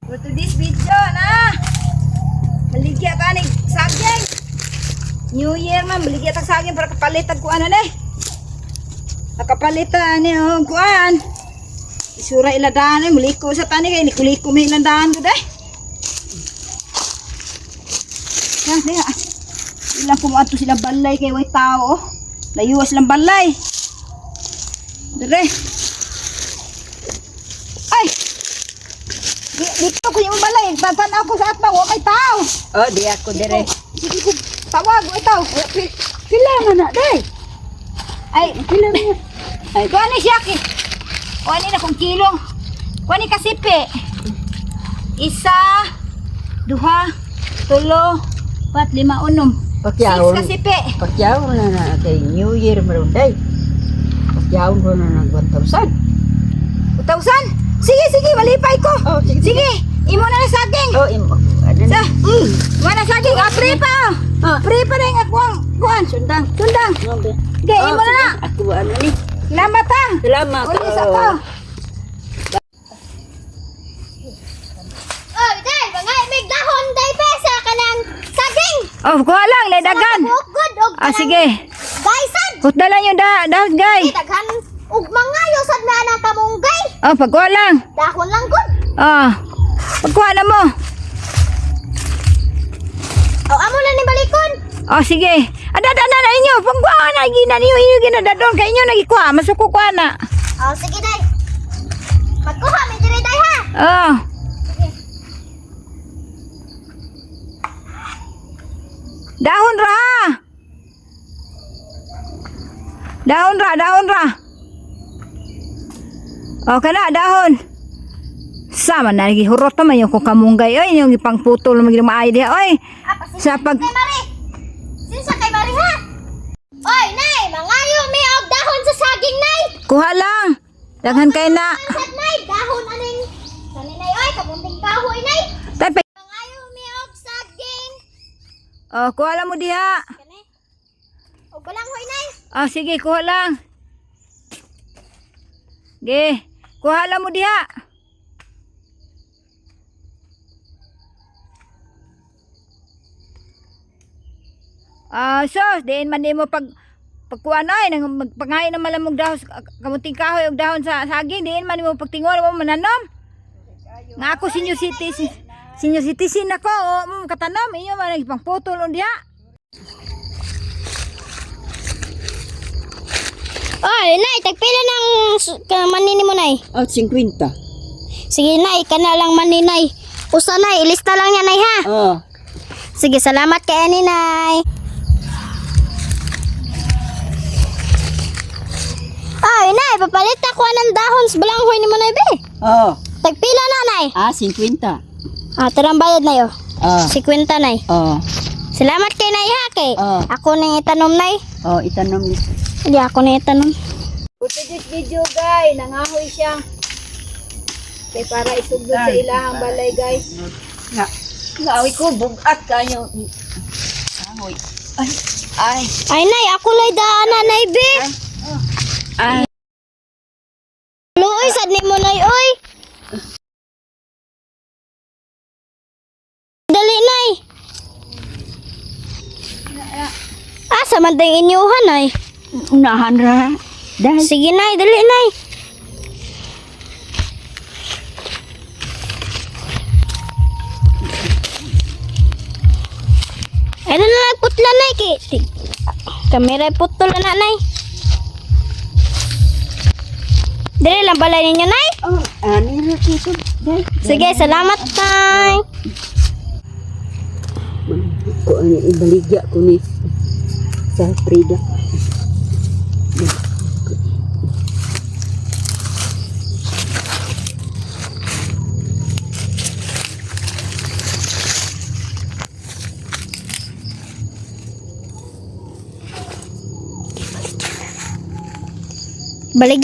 For today's video na baligya ta ni saging. New Year man baligya ta saging para kapalitan ko ano ni. Nakapalitan ni kuan. Isura iladaan ni muliko sa tani kay nikuliko mi iladaan ko dai. Yan kaya. Ilang kumato sila balay kay way tao. Layuwas lang balay. Dire. Ay. Dito ko yung balay. Tatan ako sa atbang. Huwag may tao. Oh, di ako dire. Sige ko. Tawag mo ito. Pila man na, day. Ay, pila mo. Ay, kuha ni siya. Kuha ni na kung kilo. Kuha ni kasipi. Isa, duha, tulo, pat, lima, unom. Pakyawon. 6 kasipi. Pakyawon na kay New Year maron, day. Pakyawon ko na ng 1,000. 2,000? Sige, malipay ko. Oh, sige. Imo na na saging. Oh, imo. Ano Sa, na? imo na saging. Free pa. Free pa rin akuang kuhan. Sundang. Okay. Okay, imo na na. Ako ano ni? Salamat ha. Salamat. Ulis ako. Oh, day, mga may dahon day pesa kanang saging. Oh, kuha lang. Dagan. Good og Sige. gaysan. Hutda lang yung dahon, guy. Daghan ug mga yusad na ana kamunggay. Oh, pagkuha lang. Dahon lang gud. Pagkuha na mo. Oh, amo na ni balikon. Oh, sige. Ada na inyo. Pagkuha na. Gina niyo. Inyo ginadadon. Kaya inyo nagikuha. Masukukuha na. Oh, sige day. Magkuha mi diri day ha. Oh. Dahon ra. Dahon ra. Oh, kana dahon. Sama na lagi hurot pa man yung kung kamunggay. Oy, yung ipangputol mo maayo diha. Oy. Sa pag Kay Mari. Sinsa kay Mari ha? Oy, nay, mangayo mi og dahon sa saging nay. kuha lang. Daghan kay na. Ansad nay, dahon aning kaninay oy, kamunting kahoy nay. Tay pa. Mangayo mi og saging. Oh, kuha lang mo diha. Kani? Og balanghoy nay. Oh, sige, kuha lang. Ge, kuha lang mo diha. Sos, diin man nimo pagkuha na nang magpangain na malamog dahon kamunting kahoy og dahon sa saging, diin man nimo pagtingol mo mananom. Nga ako senior citizen ako, katanom inyo man nagpangputol on diha. Oy, nay, tagpila ng manini mo nay. Oh, 50. Sige nay, kana lang maninay. Usa nay, ilista lang yan nay ha. Oh. Sige, salamat kay ani nay. Ay, nay, papalit ako ng dahon sa balanghoy ni mo nay be. Oh. Tagpila na nay. 50. Tarang bayad nay oh. Oh. 50 nay. Oh. Salamat kay nay ha kay. Oh. Ako nang itanom nay. Oh, itanom ni. Hindi ako nang itanom. For today's video guys, nangahoy siya. Kay para isugod sa ilahang balay guys. Nga. Ngawi ko bugat kayo. Amoy. Ay. Ay nay, ako lay daanan nay be. Ay. Luoy sad nimo nay oy. Dali nay. Asa man tayong inyuhan nay? Unahan ra. Dahil Sige nay, dali nay. Ano na nagputla nay ki? Kamera putol na nay. Dali lang balay ninyo nay. oh, ani ra kito. Dahil Sige, salamat nay. ko ani ibaligya ko ni sa Frida. Balik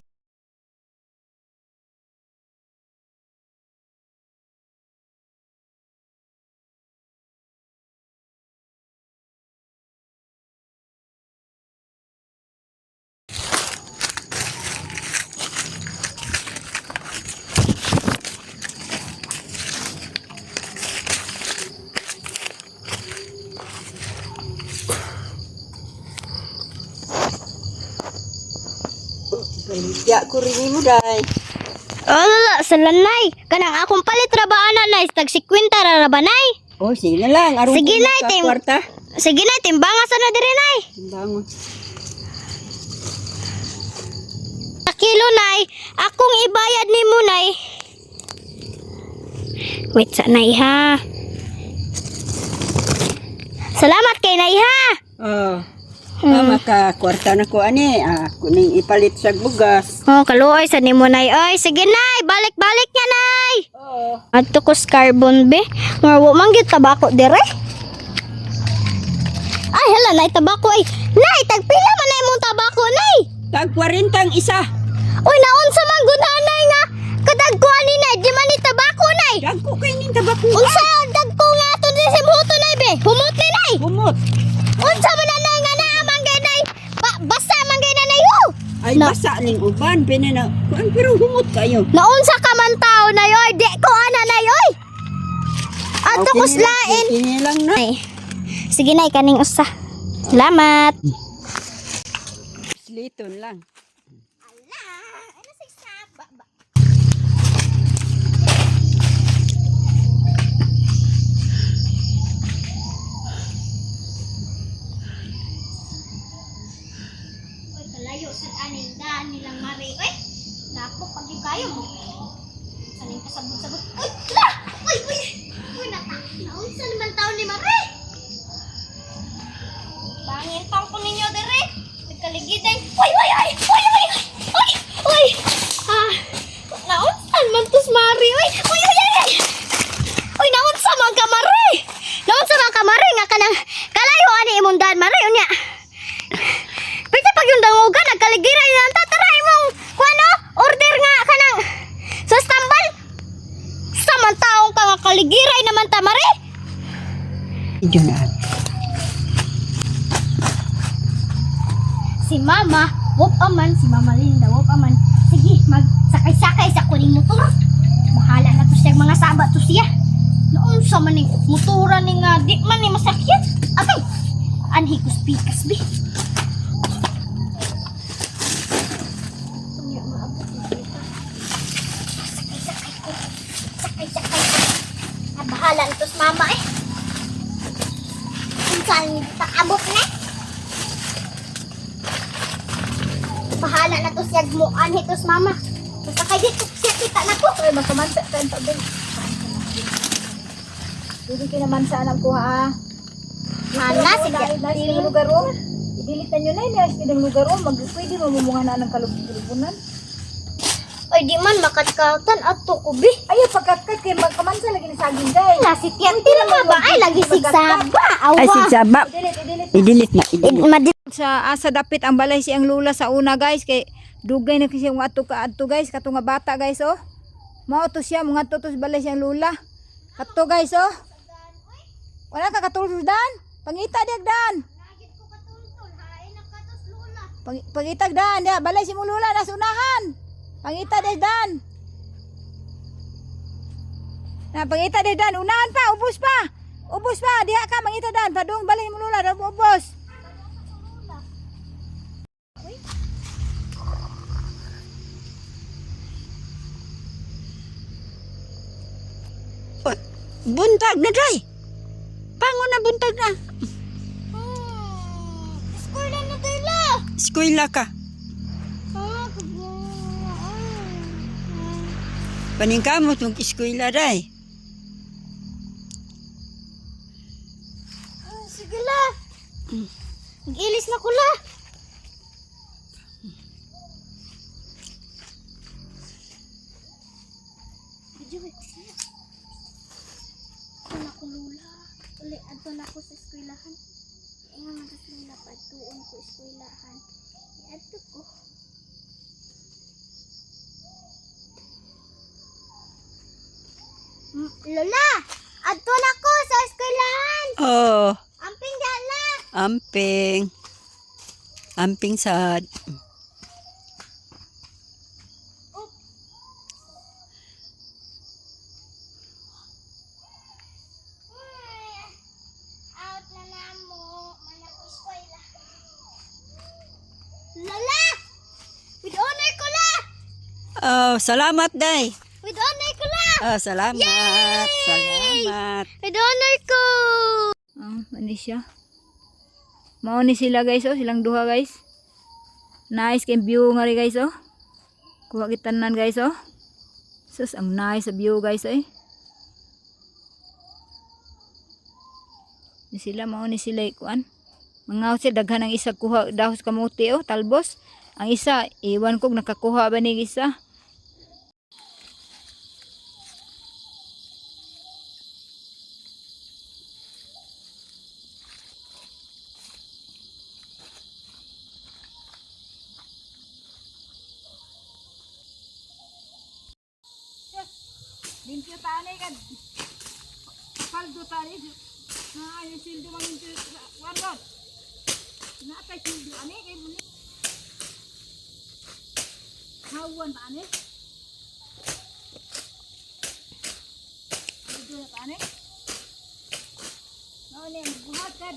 Baligya ko rin mo, day. Ala, sa lanay. Kanang akong palit ra ba ana nay? Tag 50 ra ba nay? Oh, sige na lang. Aron Sige, ko Nay, sa Tim. kwarta. Sige nay, timbangan sa na diri nay. Bangon. Sa kilo nay, akong ibayad nimo nay. Wait sa nay ha. Salamat kay nay ha. Oh. Maka kwarta na ko ani. Ako ning ipalit sa bugas. Oh, kaluoy sa nimo nay. Oy, sige nay, balik-balik niya nay. Oh. Adto ko sa carbon be. Marwo man gyud tabako dire. Ay, hala nay tabako ay. Nay, tagpila man na imong tabako nay. Tag 40 ang isa. Uy, naunsa man gud nanay nga. Kadagkuan ni nay, di man ni tabako nay. Dagko kay ning tabako. Unsa ang dagko nga ato din sa huto nay be? Humot ni nay. Humot. Unsa man na nay nga naa man gay nay? Basa man gay nanay ho. Ay basa ning uban pina na. Kuan pero humot kayo. Naunsa ka man tao nay oy, di ko ana nay oy. Ato ko slain. Kini lang na. Ay. Sige nay kaning usa. Salamat. Sliton lang. Ala, ano sa saba ba? Uy, kalayo sa aning daan nilang mari. Uy, napo pag di kayo mo. Saling kasabot-sabot. Uy, la! Uy, uy! Uy, naunsa naman taon ni Mari? Bangin tang ko ninyo dire. Nagkaligiday. Uy, uy, uy! Uy, uy! Uy! Uy! Ah, naunsan man tos Mari. Uy, uy, uy, uy! Uy, naunsa man ka Mari? Naunsa man ka Mari nga kanang kalayo ani imong daan Mari unya. Pwede pag yung dangugan, nagkaligiray na ang tatara imong kuano, order nga kanang sa stambal. Samantaong ka nga kaligiray naman ta, Mari. Idyo na. Si Mama, wop aman, si Mama Linda, wop aman. Sige, magsakay-sakay sa kuning motor. Bahala na to siya, mga sabat to siya. Noon sa maning motora ni nga, di man ni masakit. Abay, anhi ko spikas, bi. Bahala nito sa mama eh. Kung saan takabot na eh. Bahala na to siya gmuan ito sa mama. Basta kay dito siya kita na to. Ay, makamansa ka ang tabi. Hindi kinamansa ang kuha. Hala, sige. Nais ng lugar o. Idilitan nyo na yun. Nais ng lugar o. Pwede mamumunga na ng kalubunan. Ay di man makatkautan ato ko bi. Ayaw, pagkakat kayo magkamansa lagi ng saging day. Hala, si Tiyanti naman ba? Ay, lagi sigsaba. Awa. Ay si Saba. Idilit. Idilit na. Idilit. Sa asa dapit ang balay siyang lula sa una guys. Kay dugay na kasi yung ato ka ato guys. Kato nga bata guys oh. Mao to siya. Mga to sa balay siyang lula. Kato guys oh. Wala ka katuldan. Pangita diagdan. Pangitag dan. Balay si mong lula nasa unahan. Pangita diagdan. Na pangita diagdan. Unahan pa. Ubus pa. Ubus pa. Diha ka mangita dan. Padung balay mong lula. Ubus. Buntag na, day. Pango na buntag na. Eskwela na tayo. Eskwela ka. Paningkamot mong eskwela, day. Sige la. Nag-ilis na ko la. Ano ko lula. Uli, adto na ko sa eskwelahan. Nga man sa lula, pagtuon ko eskwelahan. Adto ko. Lola, adto na ko sa eskwelahan. Oh, Amping dala. amping. Amping sad. Out na namo. Mana ko eskwela. Lola! With honor ko Oh, salamat day. With honor ko lang. Oh, salamat. Salamat. With honor ko. Ano siya? Mao ni sila guys oh, silang duha guys. Nice kay view nga rin guys oh. Kuha kitanan guys oh. Sus, ang nice sa view guys eh. Ni sila mao ni sila ikuan. Mga siya daghan ang isa kuha dahos kamuti oh, talbos. Ang isa, iwan kog nakakuha ba ni isa. Limpyo tani kan. Paldo tani. Na ayo sildo mangin warot. Na kay sildo ani kay muni. Hawan ba ani? Sildo tani. No ni buhat kad.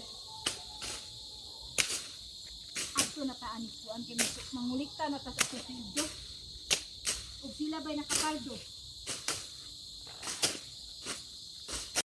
Ato na taani ko ang mangulikta na ta sa sildo. Ug sila ba'y nakapaldo?